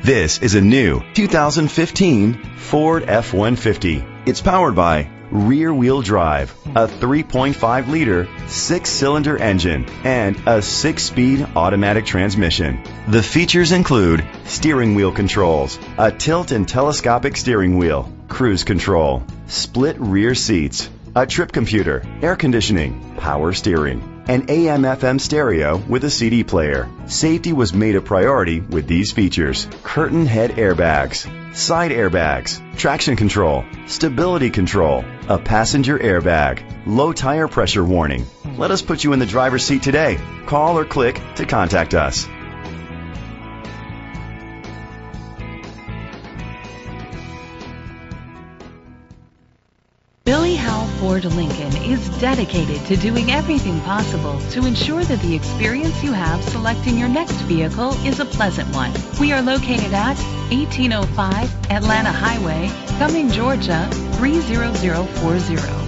This is a new 2015 Ford F-150. It's powered by rear-wheel drive, a 3.5-liter, 6-cylinder engine, and a 6-speed automatic transmission. The features include steering wheel controls, a tilt and telescopic steering wheel, cruise control, split rear seats, a trip computer, air conditioning, power steering, an AM/FM stereo with a CD player. Safety was made a priority with these features: curtain head airbags, side airbags, traction control, stability control, a passenger airbag, low tire pressure warning. Let us put you in the driver's seat today. Call or click to contact us. Billy Howell Ford Lincoln is dedicated to doing everything possible to ensure that the experience you have selecting your next vehicle is a pleasant one. We are located at 1805 Atlanta Highway, Cumming, Georgia 30040.